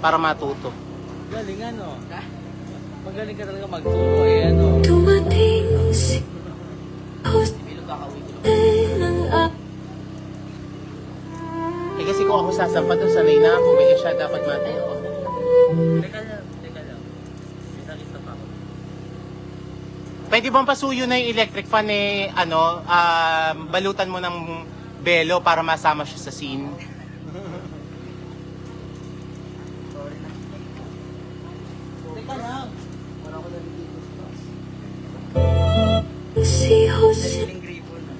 para matuto. Galing ano? Magaling ka talaga magturo eh ano. Dumating si Eh kasi kung ako sasampa doon, sanay na ako, may siya dapat matuto. Teka lang. May nakita pa ako. Pwede bang pasuyo na yung electric fan eh, balutan mo ng belo para masama siya sa scene? Teka lang. si Jose. Daling gripo na.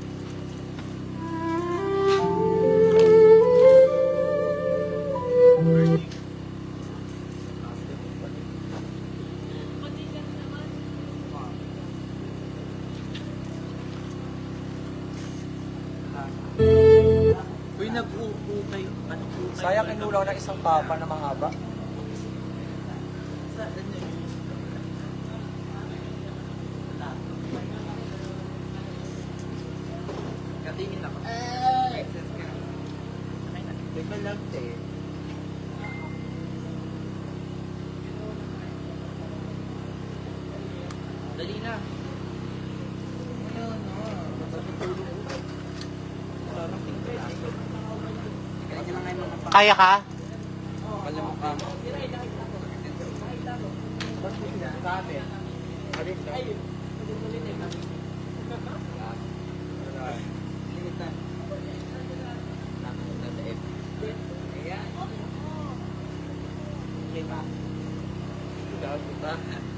Uy, nag-uukay. Ano ukay? Sayang kinulaw ng isang papa na mahaba. Sa ano yun? Katingin ako. Teka lang, te. Dali na. Kaya ka? Malamang ka. Sabi. Limitan. Nakapunta sa F. Ayan. Okay ba?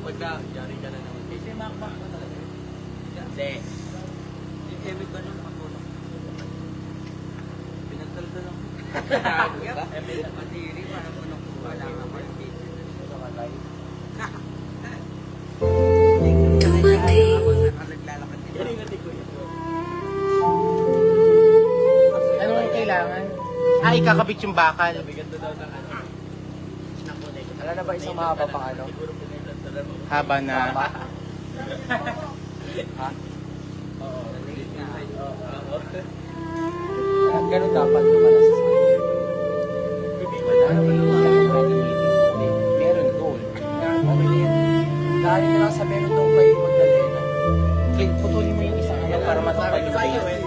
Huwag na, yari ka na naman. Kasi makmak ka talaga. Hindi. Yung Emil ba nung ako? Pinagsalsa lang. Emil na matiri, parang punong wala nga pa yung video. Dumating Naglalakad din. Ano ang kailangan? Ikakabit yung bakal. Ganda daw ng ano. Wala na ba isang mahaba pang ano? Haba na. Haba? Ha? Oo. Oo. Ganun dapat lumalas sa side. Meron goal. Okay na yan. Dahil na lang sa meron doon kayo magdalena. Okay, putulin mo yung isa para matakpan yung base.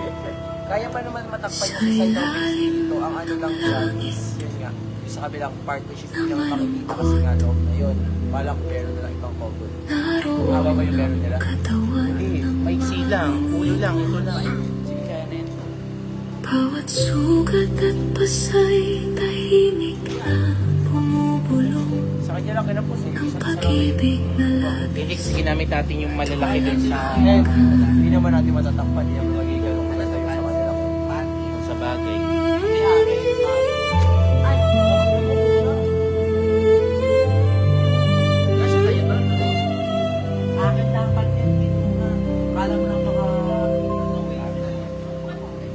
Kaya pa naman matakpan yung side ng base dito. Ang ano lang siya is yun nga. Yung sa kabilang part which is hindi naman makikita kasi nga loob na yun. Bala ko meron na lang ibang cover. Haba ba yung meron nila? katawan Hindi, maiksi lang. Ulo lang, ito lang. Sige, kaya na yan. Bawat sugat at pasay tahimik na bumubulong Sa kanya lang kinapos eh. Isa sa pag-ibig na lahat Hindi, ginamit natin yung malalaki dun sa hindi naman natin matatakpan yung magigalong na tayo sa kanila. sa bagay. Hindi akin. Nasa sa'yo ba? Akin dapat yan. Kala mo lang baka...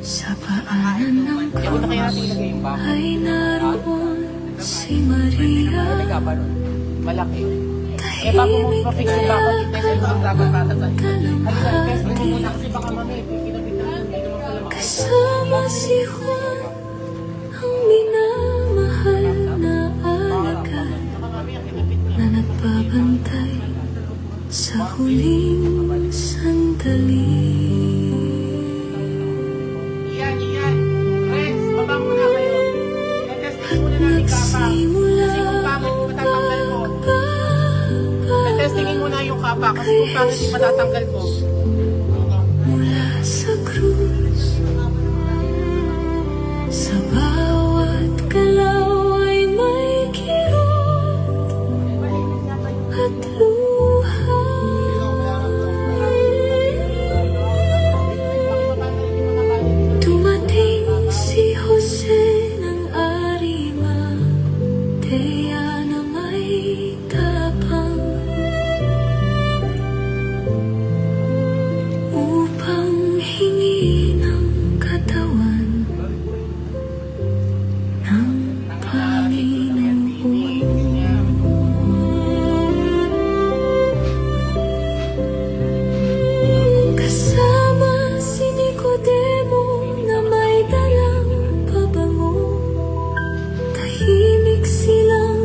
sa paanan ng Eh, una kaya natin ilagay yung bakal. ay naroon si Maria Hindi ka pa nun. Malaki. Eh, bago mo ma-fix yung bakal, i-test mo ang dapat patatan. Halika, test mo muna kasi baka mamaya, kinabit na hindi naman pala makita. kasama si Juan ang minamahal na alaga Baka mamaya, kinabit na. na nagbabantay sa huling sandali. Iyan. Friends, baba muna kayo. I-testing muna namin kapa. Nagsimula Kasi kung pangit, matatanggal ko. I-testingin muna yung kapa kasi kung pangit, matatanggal ko. mula sa krus, sa bawat galaw ay may kirot at luha. Dumating si Jose ng Arima, Teya na may tapang upang hingi ng katawan ng Panginoon. Kasama si Nicodemo na may dalang pabango, tahimik silang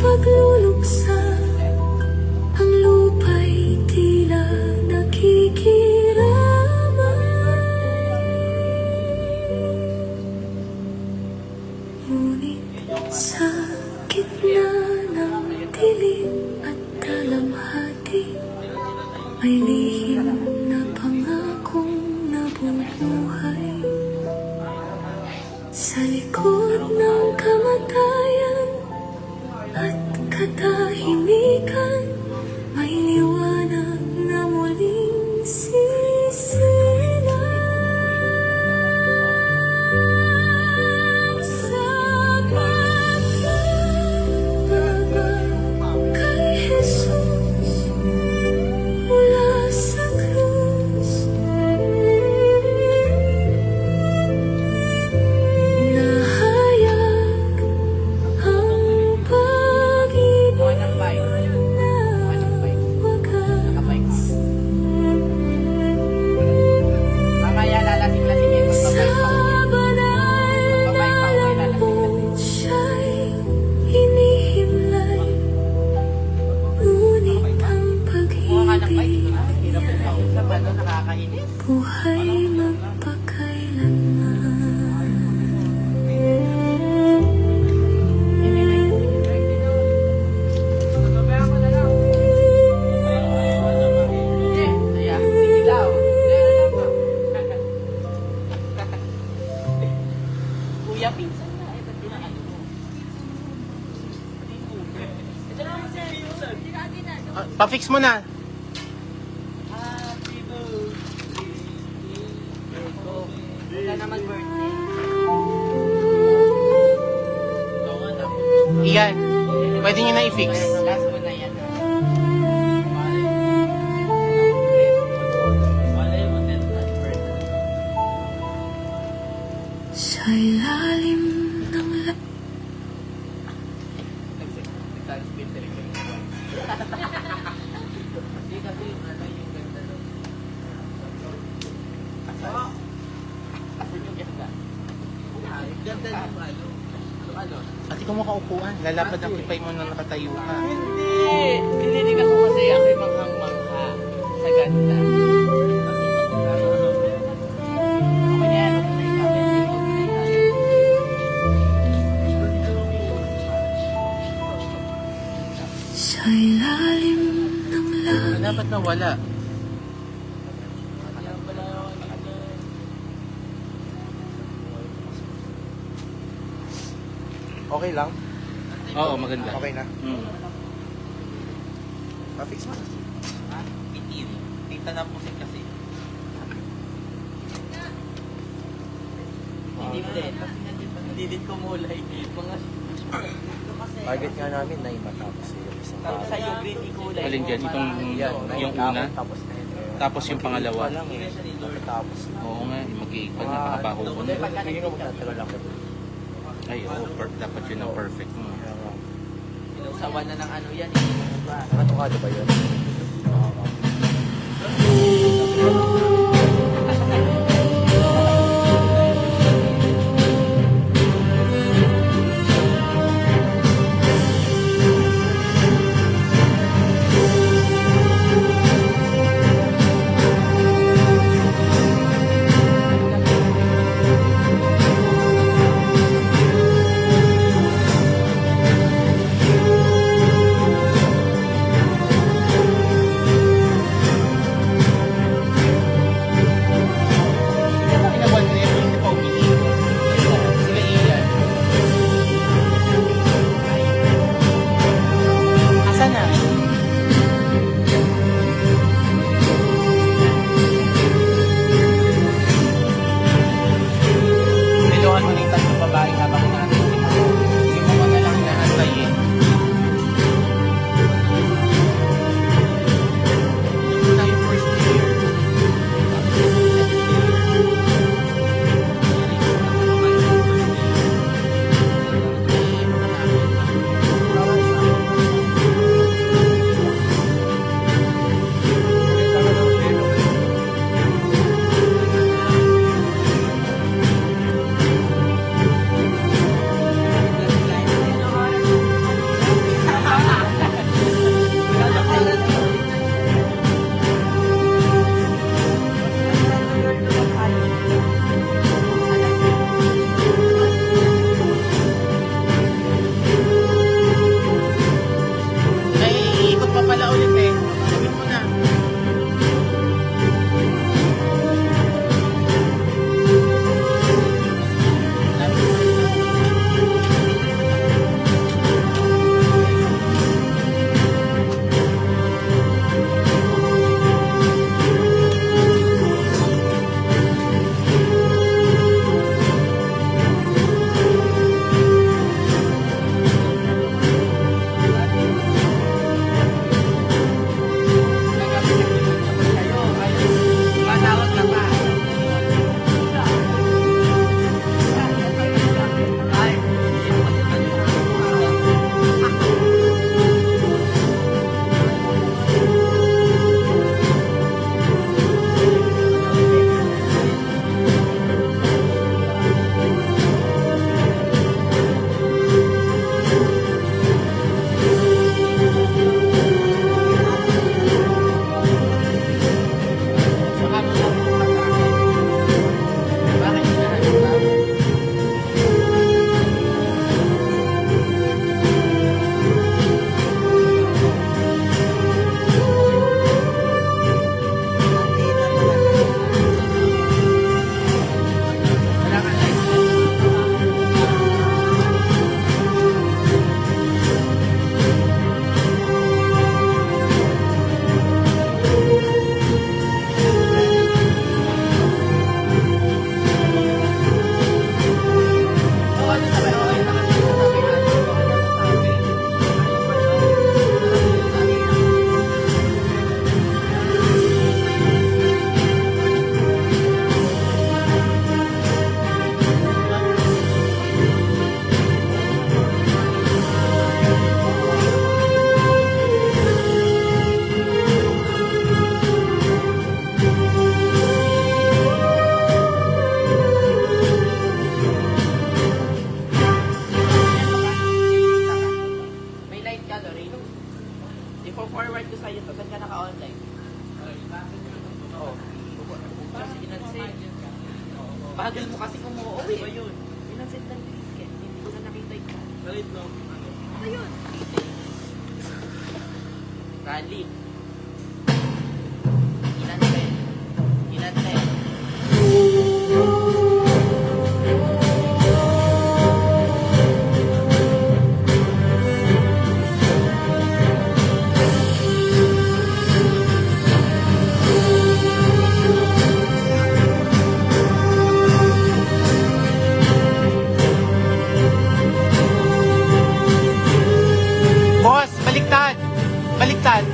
pagluluksa, ang lupa'y tila nakikiramay. Ngunit sa gitna ng dilim at dalamhati, may lihim na pangakong nabubuhay. Sa likod ng kamatayan at katahimikan, may liwanag na muling sisilang. Sa pagbaba kay Jesus mula sa krus, nahayag ang pag-ibig na wagas. Mamaya lalasing-lasing yun. Sa Magbabay banal na lambot siya'y hinihimlay, ngunit ang pag-ibig Sa balo, nakakainis. buhay magpakailanman. Kuya, pinsan na. Eh, ba't pinaano mo? Pa-fix mo na. Wala naman birthday. Iyan. Pwede nyo na i-fix. Last mo na yan. Sa ilalim ng Hindi kasi yung ano, yung ganda doon. Asan yung ganda? Ganda yung ano. Ano? Ate kung makaupuan, lalapad ang kipay mo na nakatayo ka. Hindi! Kinilig ako kasi ako'y manghang-mangha sa ganda. Okay na yan, okay na ikaw. sa ilalim ng langit, Dapat nawala. Okay lang? Oo, maganda. Okay na? Pa-fix mo. Itim. Tita na pusing kasi. Hindi din. Hindi din kumulay. Mga Target nga namin na matapos yung isang tapos sa yung green kulay. Alin dyan, itong Yan, yung una, tapos na yun. tapos yung pangalawa. Pa lang eh. Tapos. Oo nga, mag-iipad na nakabaho ko na. Hindi mo magtatagal ako. Ay, oo, dapat yun ang perfect mo. Inusawan na ng ano yan. Matukado ba yun? forward ko sa'yo to. Saan ka naka-online? Oo. Kasi inansend. Bagal mo kasi kung uuwi. Ano ba yun? Inansend ng ticket. Hindi ko na nakita ito. Galit no? Ano yun? Rally. Inansend. Inansend. Boss, baliktad! Baliktad!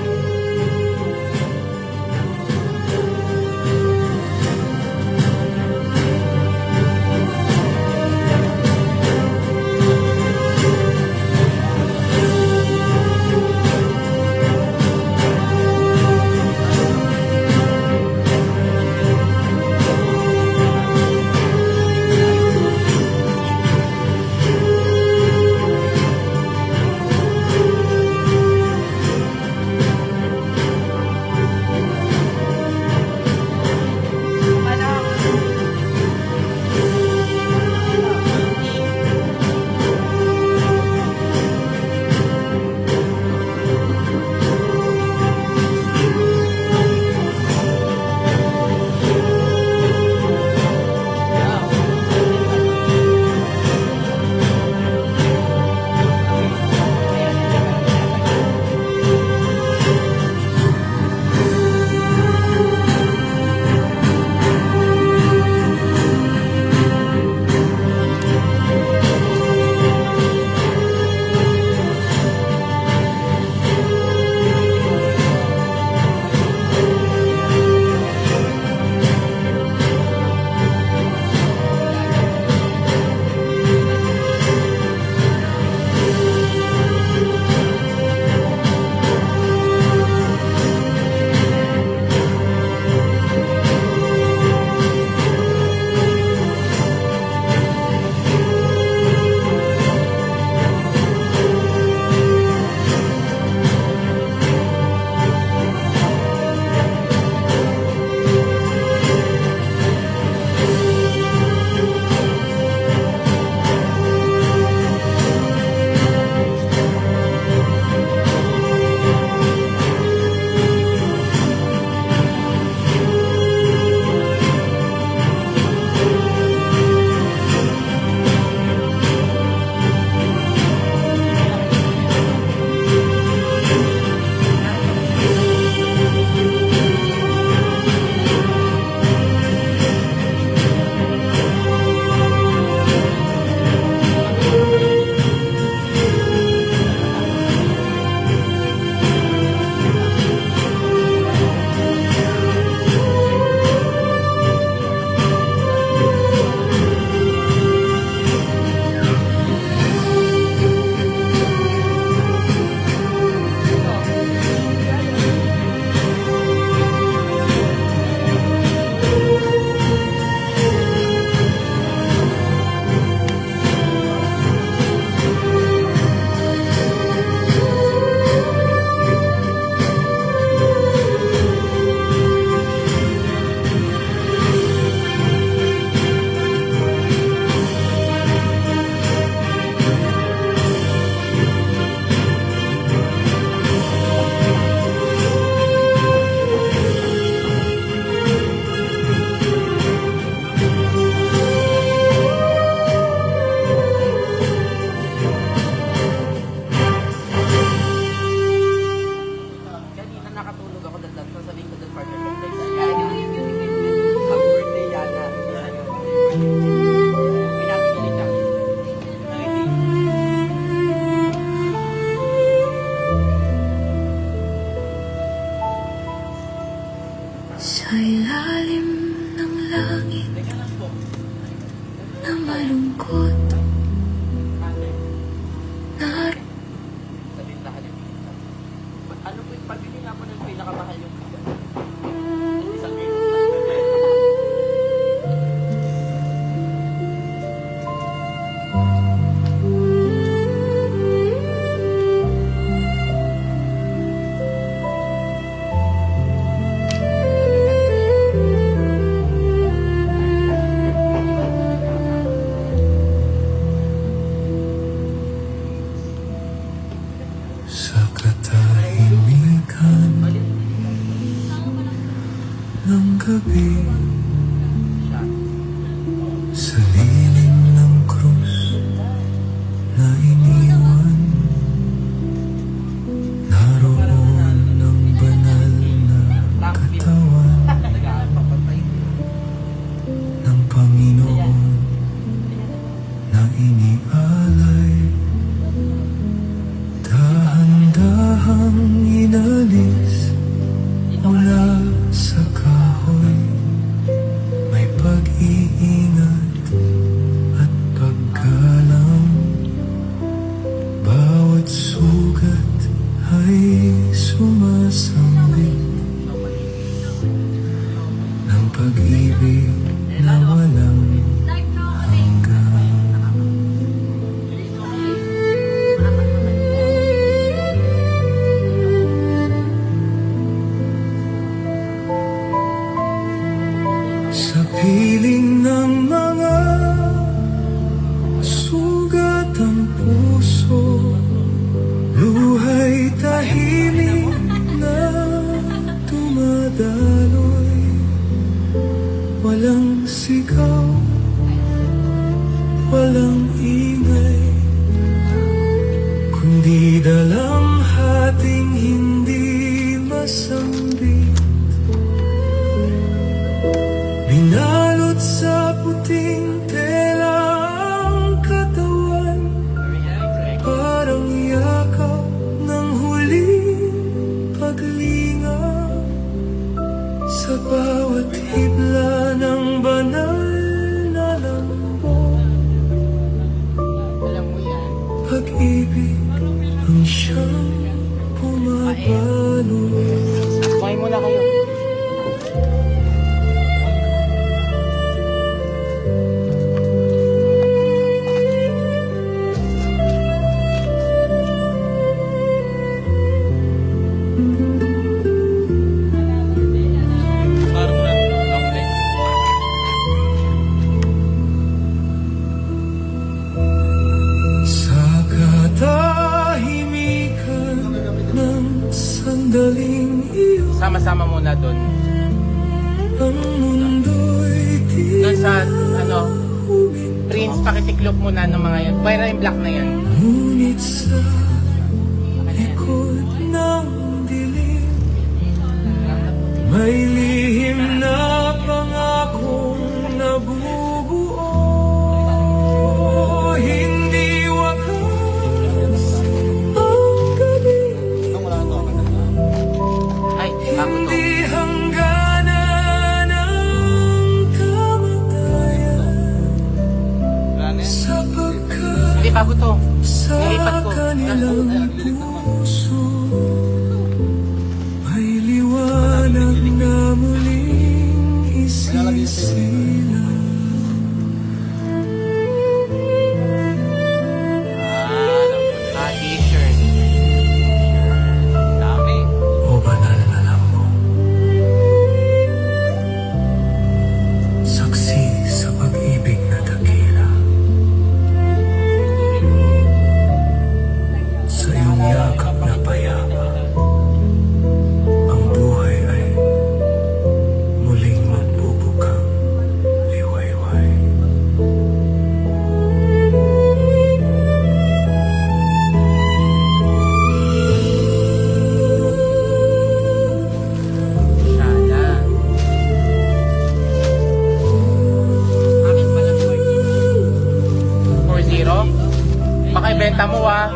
Sa ilalim ng langit na malungkot, Sa tindahan yung pizza. Ano po yung pabili nga po ng pinakamahal yung pizza? Isang kilo. sa katahimikan ng gabi, sa lilim ng krus na iniwan, naroon ang banal na katawan ng Panginoon na inialay. Dahan-dahang inalis mula sa kahoy, may pag-iingat at paggalang. Bawat sugat ay sumasambit ng pag-ibig na walang hanggan. Sa piling ng mga sugat ang puso, luhay tahimik na dumadaloy. Walang sigaw, walang ingay, kundi dalamhating hindi masambit. Binalot sa puting tela ang katawan, parang yakap ng huling paglinga. Sa bawat hibla ng banal na lambong, Alam mo yan. pag-ibig ang siyang pumapalo. Kumain muna kayo. Sa katahimikan ng sandaling iyon, Sama-sama muna doon. ang mundo'y Doon sa, tila Prince, pakitiklop muna ng mga yan. Bayra yung black na yan. ngunit sa likod ng dilim, may lihim na pangakong nabubuo. Hindi wakas ang gabi, Ay, bago to. hindi hangganan ang kamatayan, sapagkat Hindi, bago to. sa Nilipat ko. kanilang puso may liwanag na muling isisilang. T-shirt. Dami. O banal na lambong, saksi sa pag-ibig na dakila, sa iyong yakap na payapa, ang buhay ay muling magbubukang liwayway. Sana. Akin pala 4-0? Baka ibenta mo ah.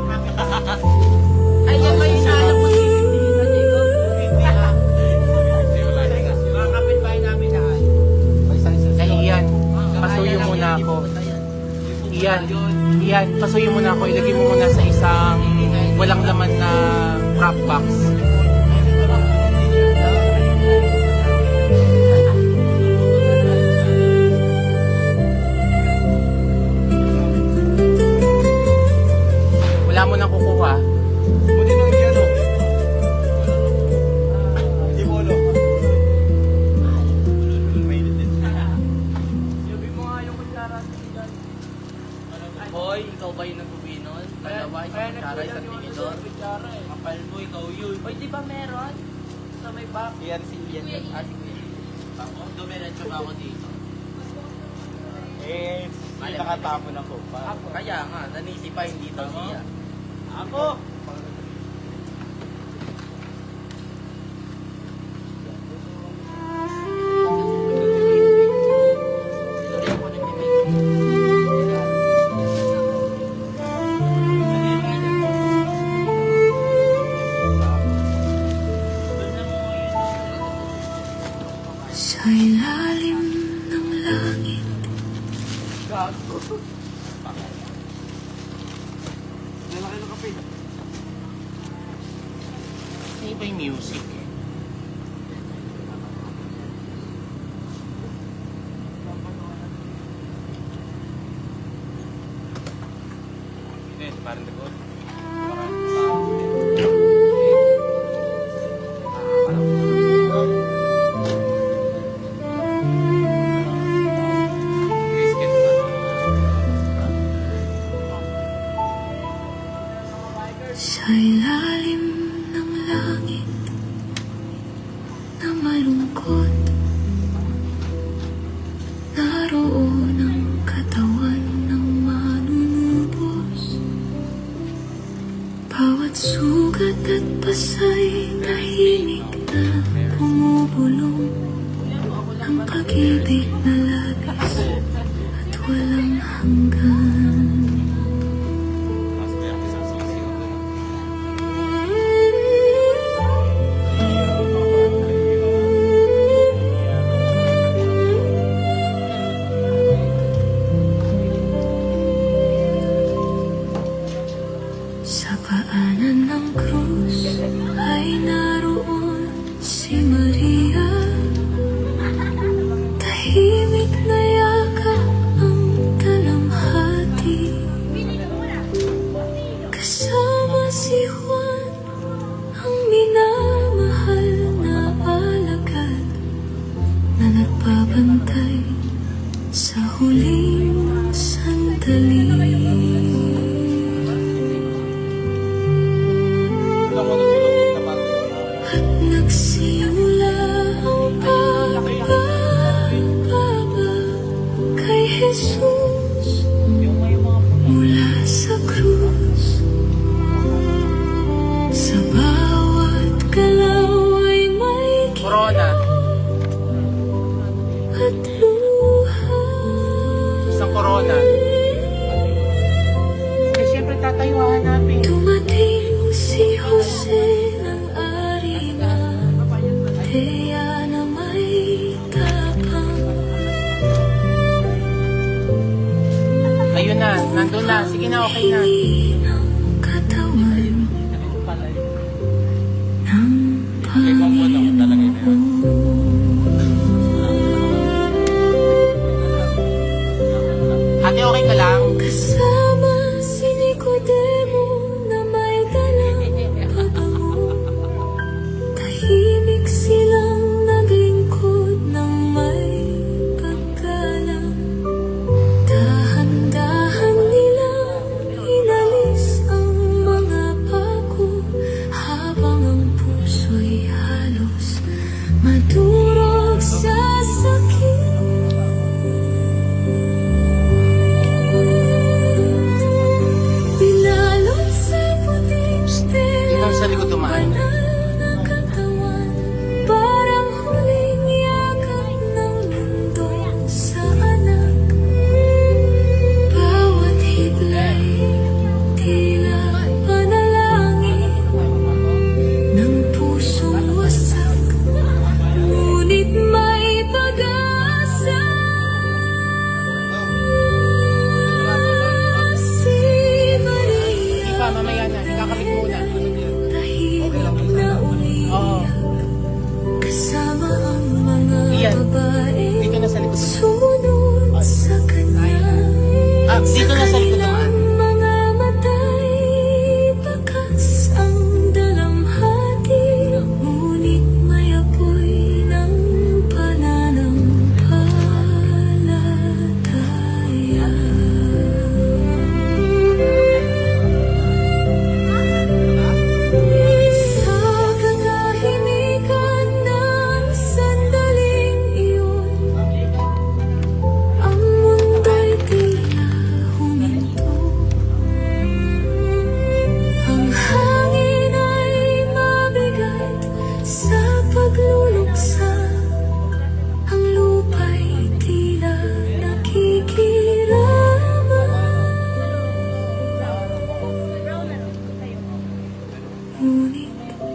Ay, yan ba yung alam mo? Mga kapitbahay namin lahat. Ay, Ian, pasuyo muna ako. Ian, pasuyo muna ako. Ilagay mo muna sa isang walang laman na wrap box. Wala mo nang kukuha. Hoy, ikaw ba yung nagbubi nun? Dalawa, isang kutsara, isang tinidor. Kapal mo, ikaw yun. Oy, di ba meron? Sa may back. Yan si Ian. Ah, sige. Ako, dumiretso ba ako dito? Eh, nakatapon ako pa. Ako, kaya nga, nanisipa hindi daw siya. Ako! Tuloy ako nag-make. Sa ilalim ng langit, Gago. Lalaki ng kape. Kasi iba yung music eh. Ines, parang nagod. sa ilalim ng langit na malungkot, naroon ang katawan ng manunubos. Bawat sugat at pasay tahimik na bumubulong, ang pag-ibig na labis at walang hanggan. Sa paanan ng krus ay naroon si Maria. Tahimik na yakap ang dalamhati. Kasama si Juan, ang minamahal na alagad na nagbabantay sa huling sandali. At nagsimula ang pagbababa kay Jesus mula sa krus. Sa bawat galaw ay may Corona. at luha. Isang corona. Eh, syempre tatayuan natin. Dumating si Jose ng Arima, Teya na may tapang. Ayun na, nandun na. Sige na, okay na. Ng katawan ng Panginoon. Ate, okay ka lang? Kasama si Nicodemo na may dalang pabango. Tahimik silang naglingkod ng may paggalang. Dahan-dahan nilang inalis ang mga pako, habang ang puso'y halos madurog sa sakit. Binalot sa puting Ikaw sa likod dumaan. banal na katawan, parang huling yakap ng mundo sa anak. Bawat higlay, tila panalangin ng pusong wasak,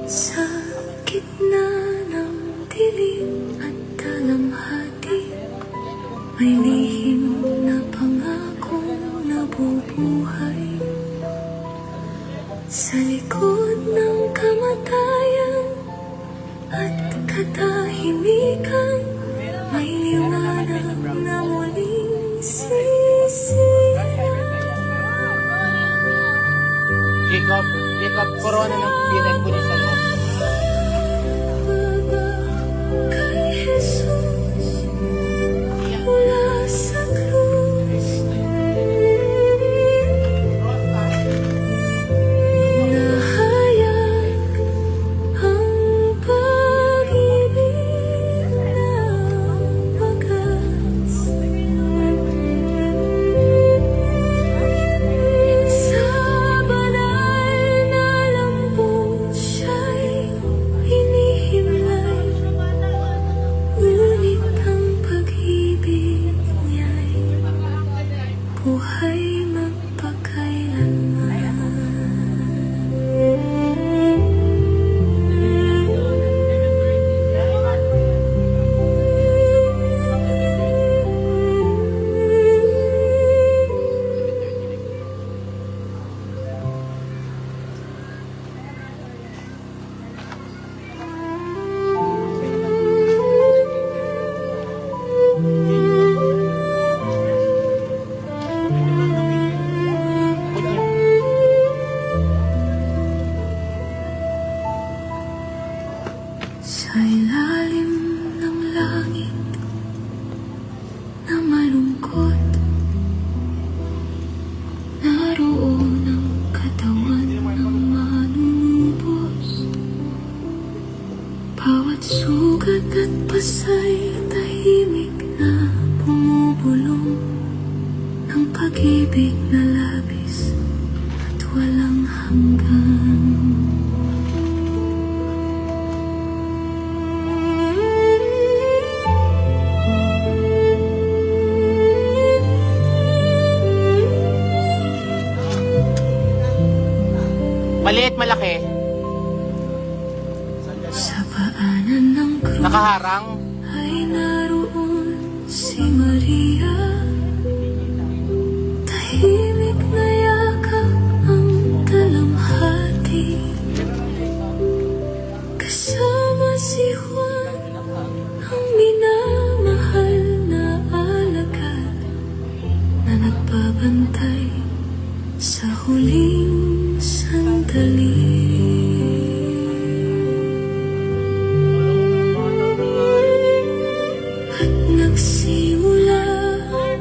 Sa gitna ng dilim at dalamhati, may lihim na pangakong nabubuhay. Sa likod ng kamatayan at katahimikan, may liwanag na muling sisilang. Jacob, corona ng pinag-pulis sa loob. Kay Jesus mula sa krus, nahayag ang pag-ibig na wagas. Sa banal na lambong siya'y hinihimlay, ngunit ang pag-ibig niya'y buhay magpakailanman. Sa ilalim ng langit na malungkot, naroon ang katawan ng manunubos. Bawat sugat at pasay tahimik na bumubulong ng pag-ibig na labis at walang hanggan. Maliit, malaki. Sa paanan ng krus Nakaharang. ay naroon si Maria. Tahimik na yakap ang dalamhati. Kasama si Juan, ang minamahal na alagad, na nagbabantay sa huling sandali. At nagsimula ang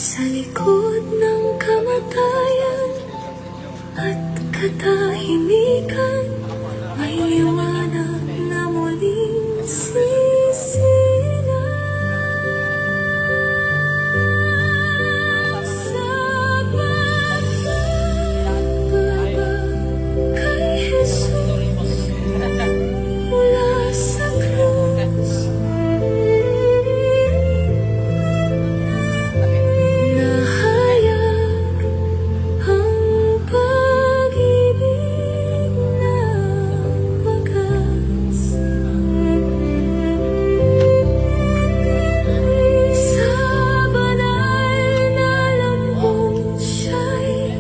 Sa likod ng kamatayan at katahimikan, may liwanag na muling sisilang. Sa pagbaba kay Jesus mula sa krus, nahayag ang pag-ibig na wagas. Sa banal na lambong siya'y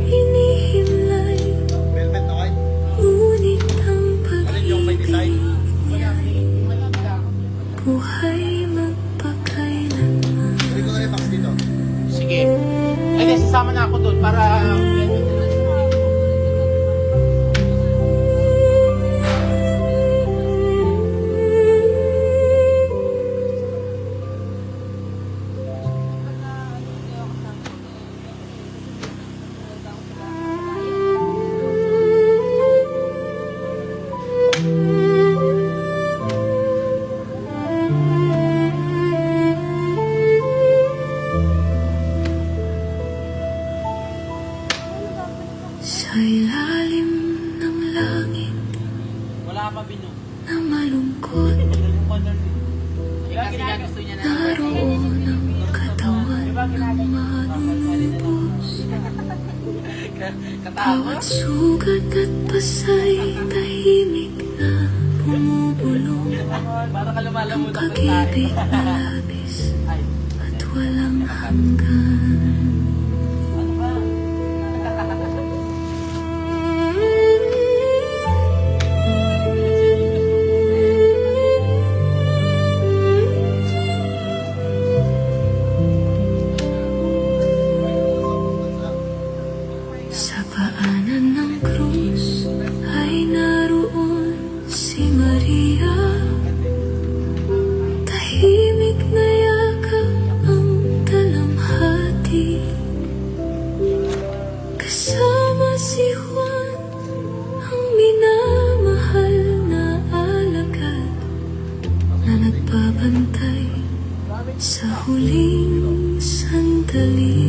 inihimlay, ngunit ang pag-ibig niya'y buhay magpakailanman. Sige. Ay, di, sasama na ako doon para... Sa ilalim ng langit Wala pa binu. na malungkot, Kasi nga gusto niya na. naroon ang katawan ng manunubos. Bawat sugat at pasay tahimik na bumubulong. Para ka lumalamot ang Pag-ibig na labis at walang hanggan. Ano ba? Sa paanan ng krus ay naroon si Maria. Tahimik na yakap ang dalamhati. Kasama si Juan, ang minamahal na alagad na nagbabantay sa huling sandali.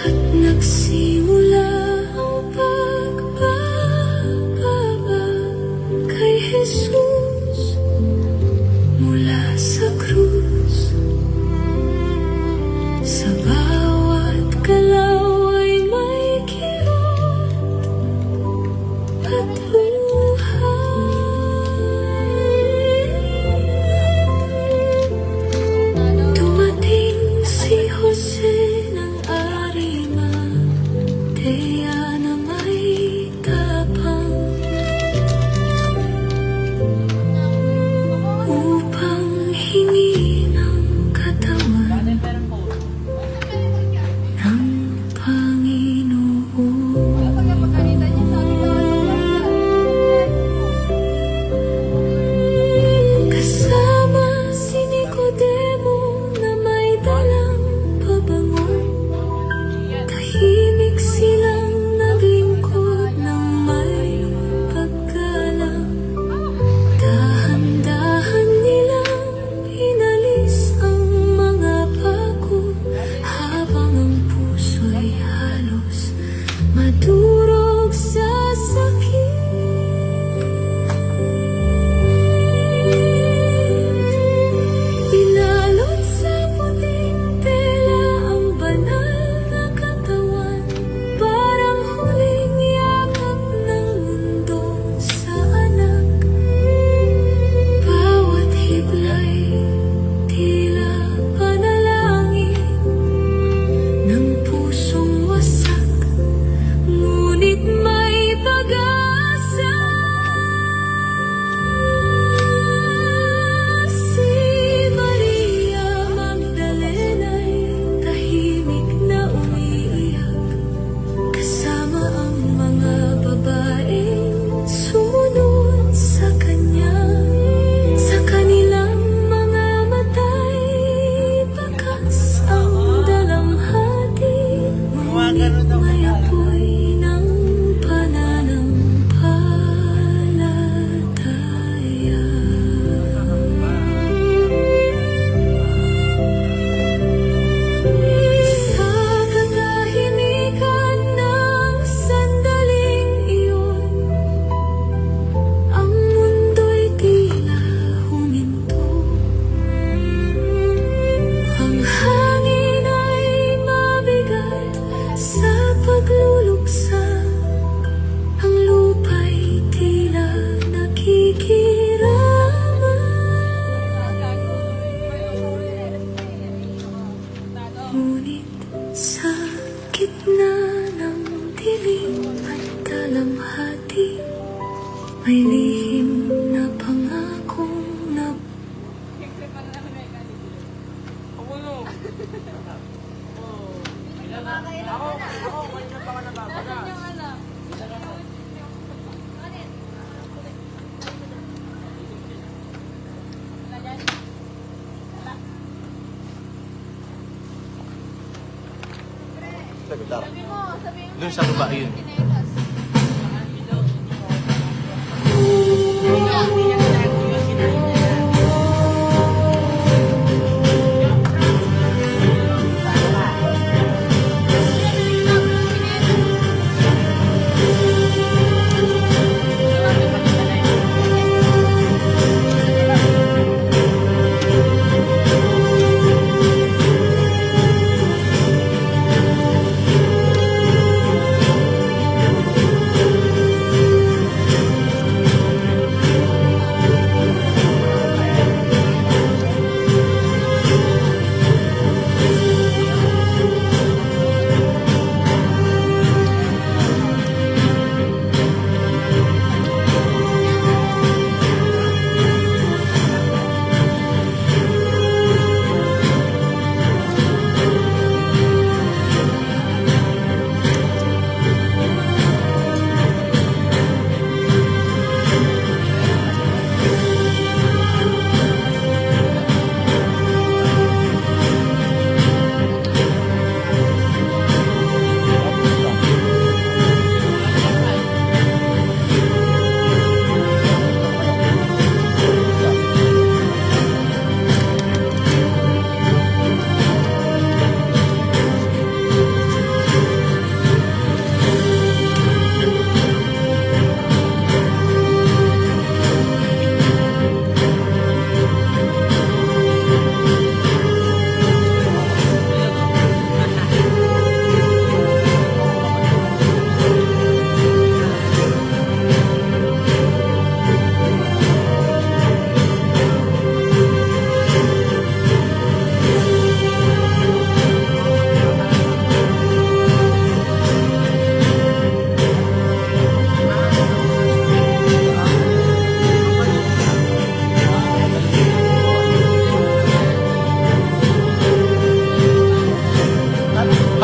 At nagsimula ang pagbababa kay Jesus mula sa krus. Sa bawat galaw ay may kirot at buhay. Dumating si Jose ng Arimatea na may tapang, Ako, kanina pa ka nababala. Doon sa baba yun.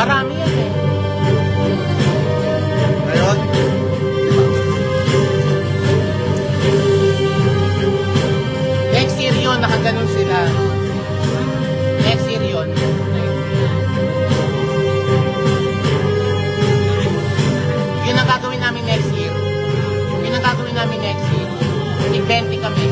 Marami yan eh. Ngayon, Next year yun, nakaganon sila. Next year yun. Yun ang gagawin namin next year. Yun ang gagawin namin next year. Tig-20 kami.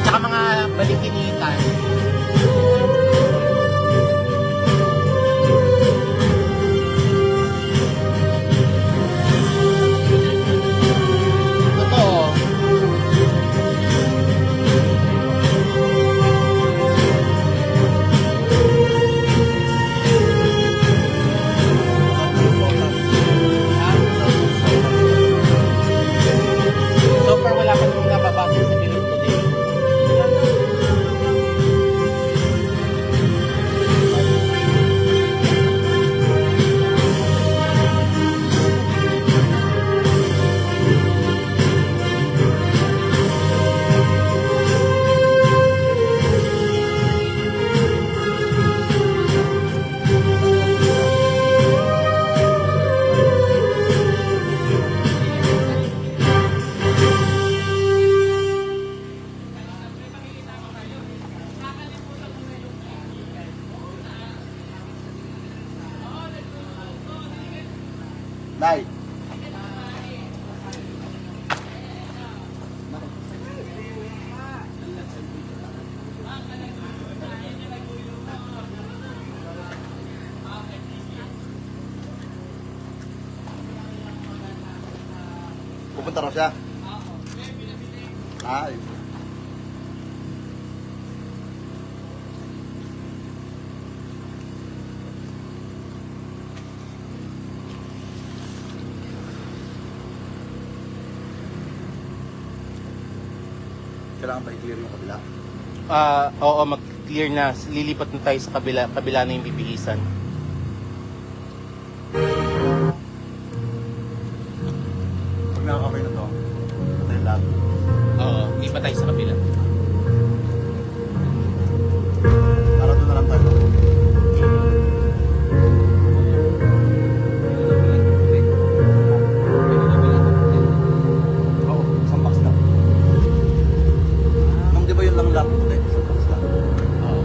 Tsaka mga balikinitan. Totoo. So far wala pa nung nababasa sa bilog today. Nay. Pupunta raw siya. Ay. kailangan pa i-clear yung kabila. Oo, mag-clear na. Lilipat na tayo sa kabila na yung bibihisan. Pag nakakabay na to, patay lahat. Oo, lipat tayo sa kabila. Para doon na lang tayo. Oo, isang box lang. Nung di ba yun lang lahat? Hindi, isang box lang. Oo.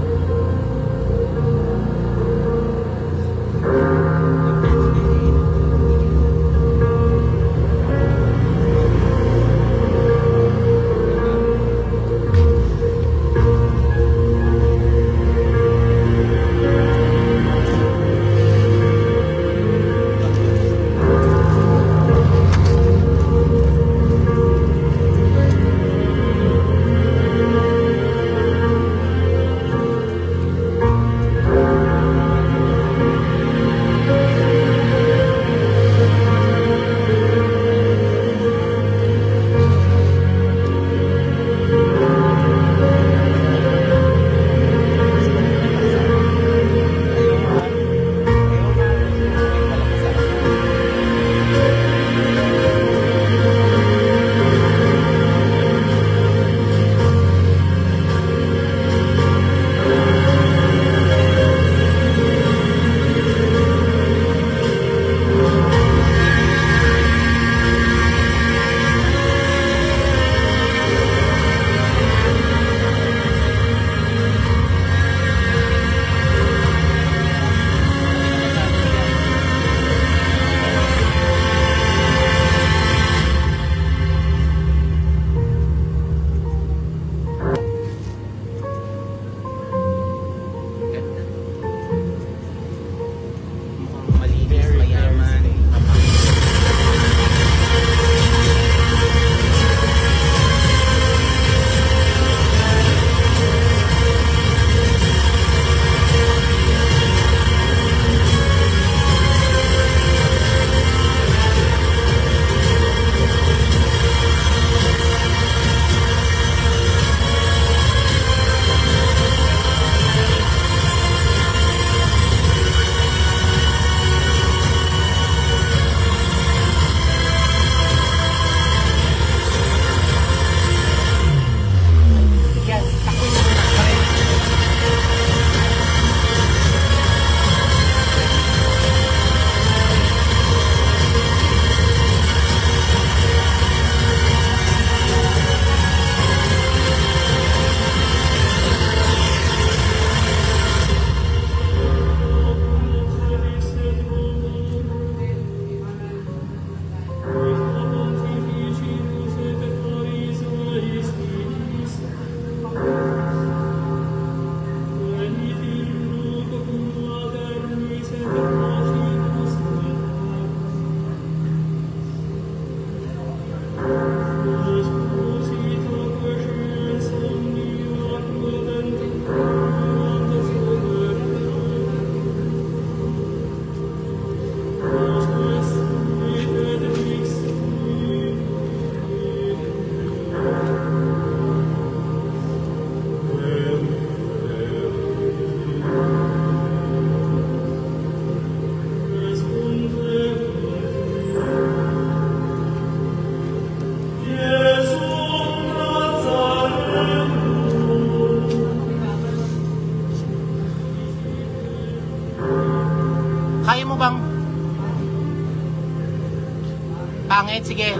Ganda. Mukhang malinis, mayaman. Yan, takoy na muna pa rin. Kaya mo bang? Pangit, sige.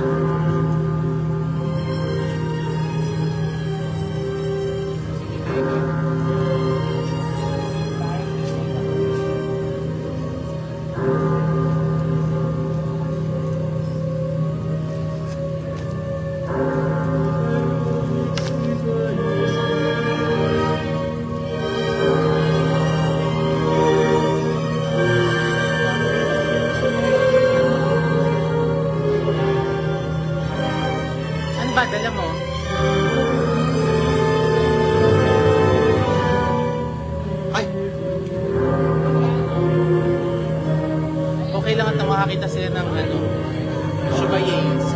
Ano ba, dala mo? Ay! Okay lang at makakita sila ng ano, chevaliers.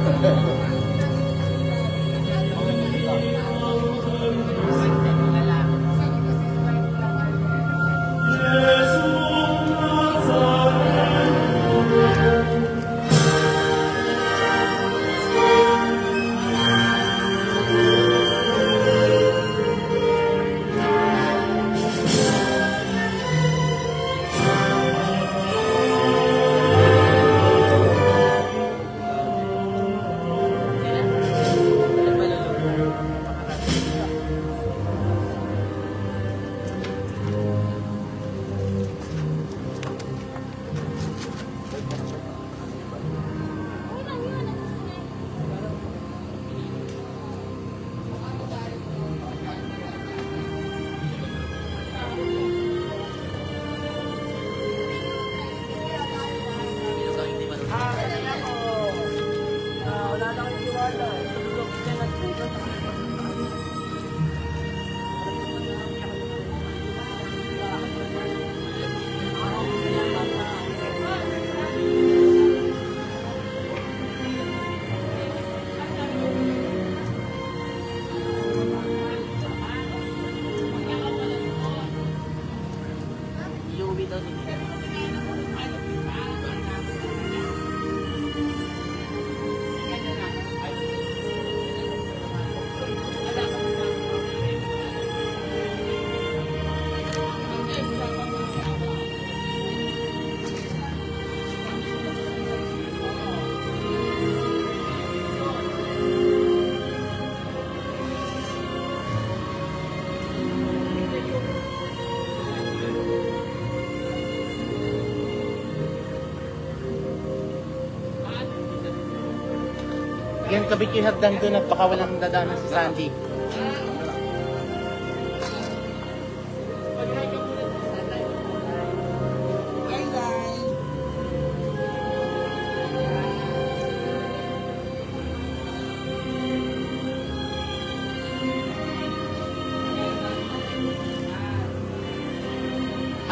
Yan, kabit yung hagdan doon at baka walang dadaanan si Sandy.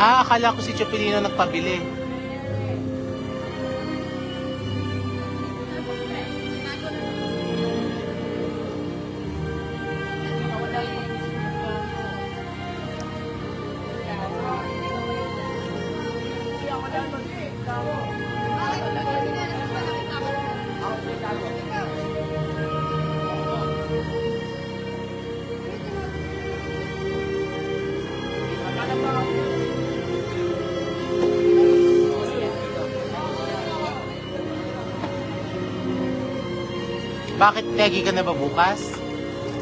Akala ko si Chupilino nagpabili. Bakit tegi ka na ba bukas?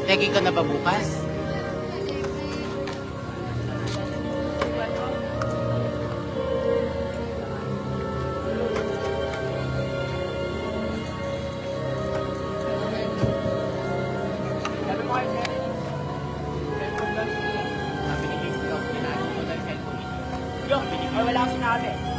Tegi ka na ba bukas? Ay, wala akong sinabi.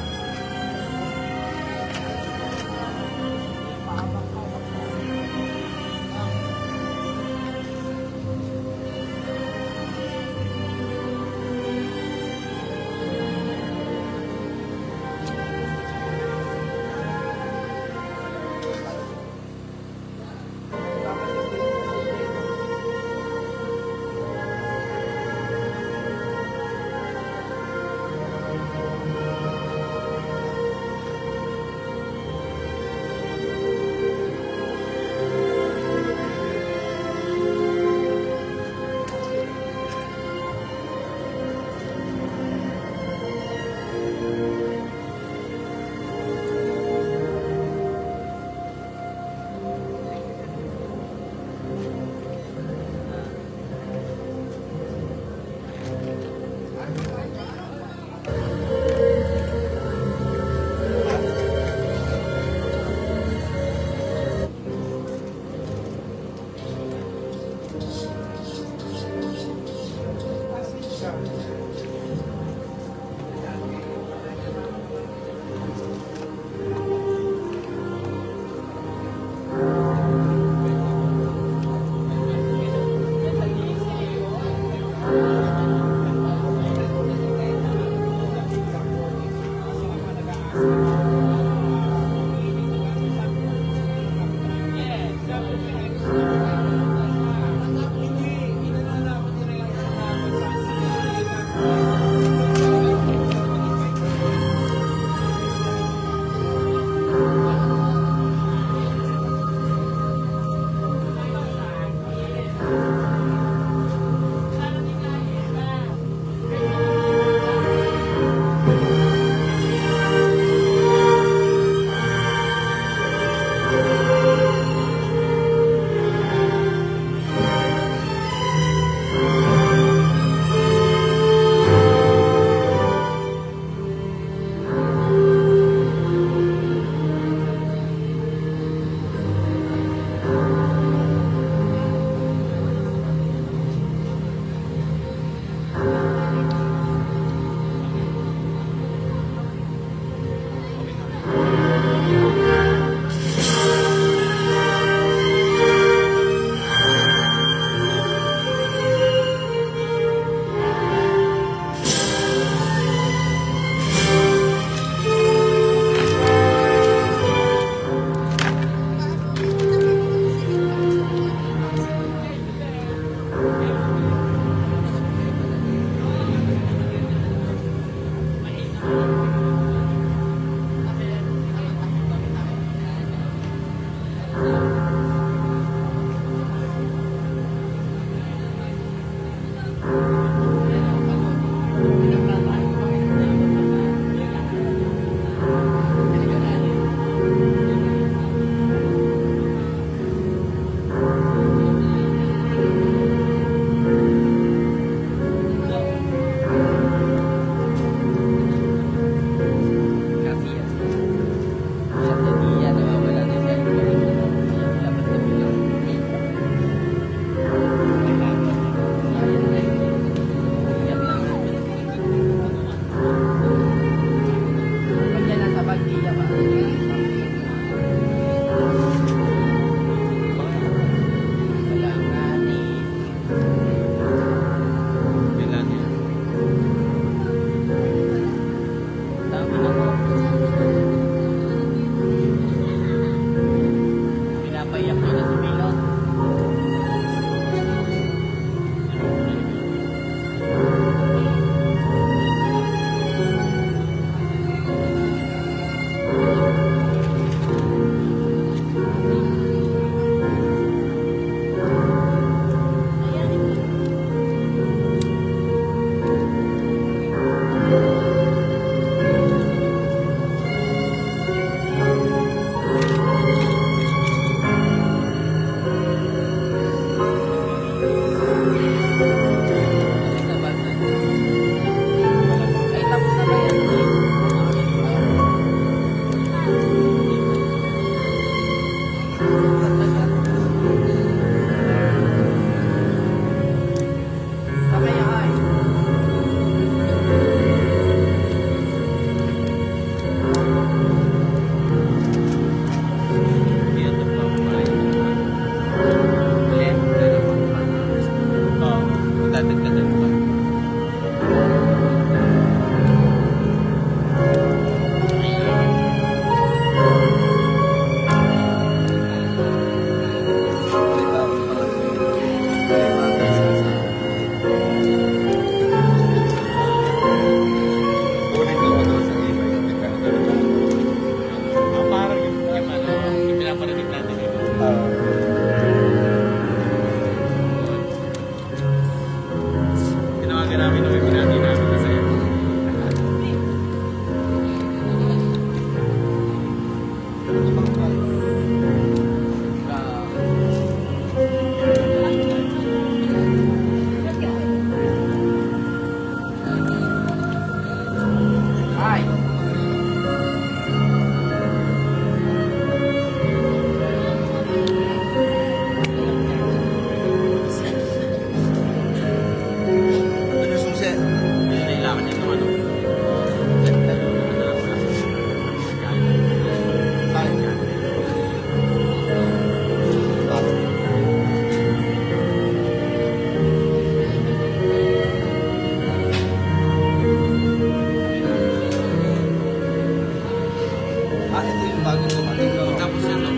bagong dumating. Tapos yan, no?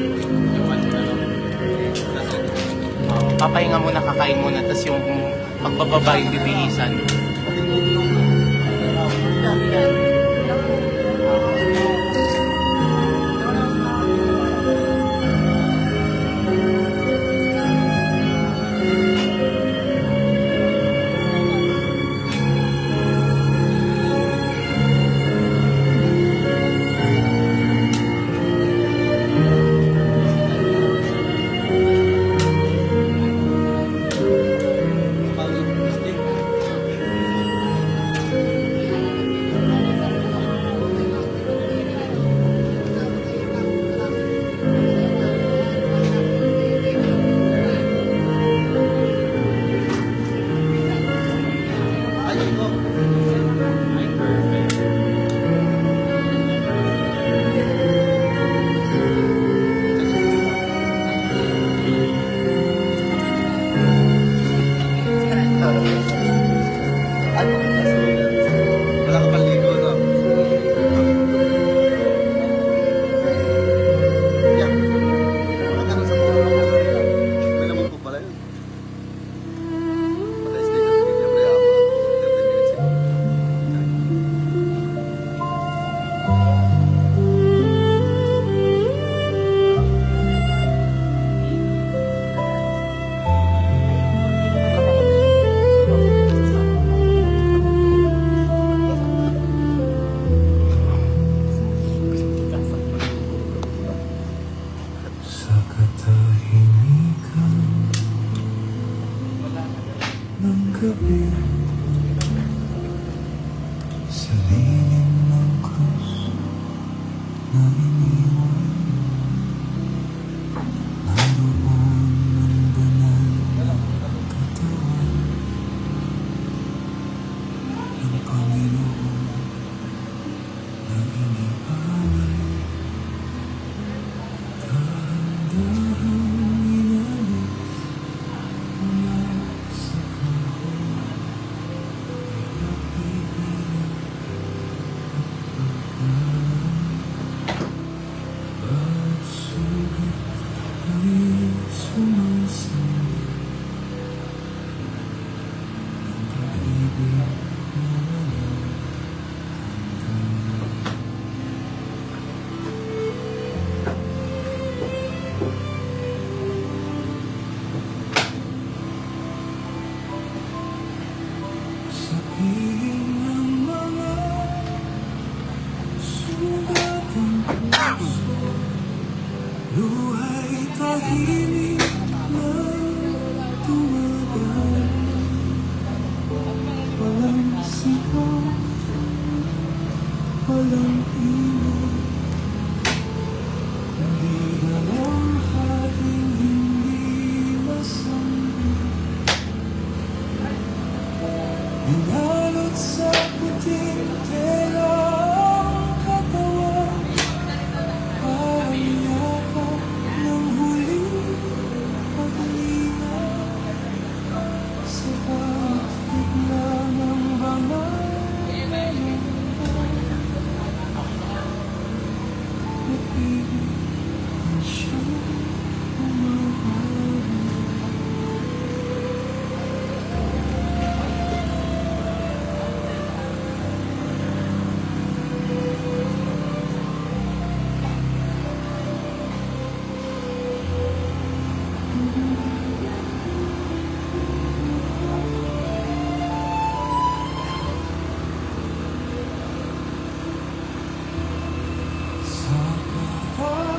Yung ano na lang. Kasi, Papahinga muna, kakain muna, tapos yung pagbababa yung bibihisan. wala ka pang ligo, no? Yeah. Wala ka nang sa mga mga. May naman po pala yun. Mataas na yung video, pre, 30 minutes ito. Sa katahimikan ng gabi, sa lilim ng krus na iniwan, naroon ang banal na katawan ng Panginoon na inialay. Sa piling ng mga sugatang puso, luha'y tahimik na tumagal. Walang sigaw, walang ingay, kundi dalawang hating hindi masambi. Inalot sa puting tela ang katawan, parang yakap ng huling paglinaw. Sa bawat bigla ng banal na mundo, napibig ang siyang umahabol. Sa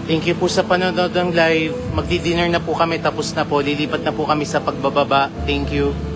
Thank you po sa panonood ng live. Magdi-dinner na po kami, tapos na po. Lilipat na po kami sa pagbababa. Thank you.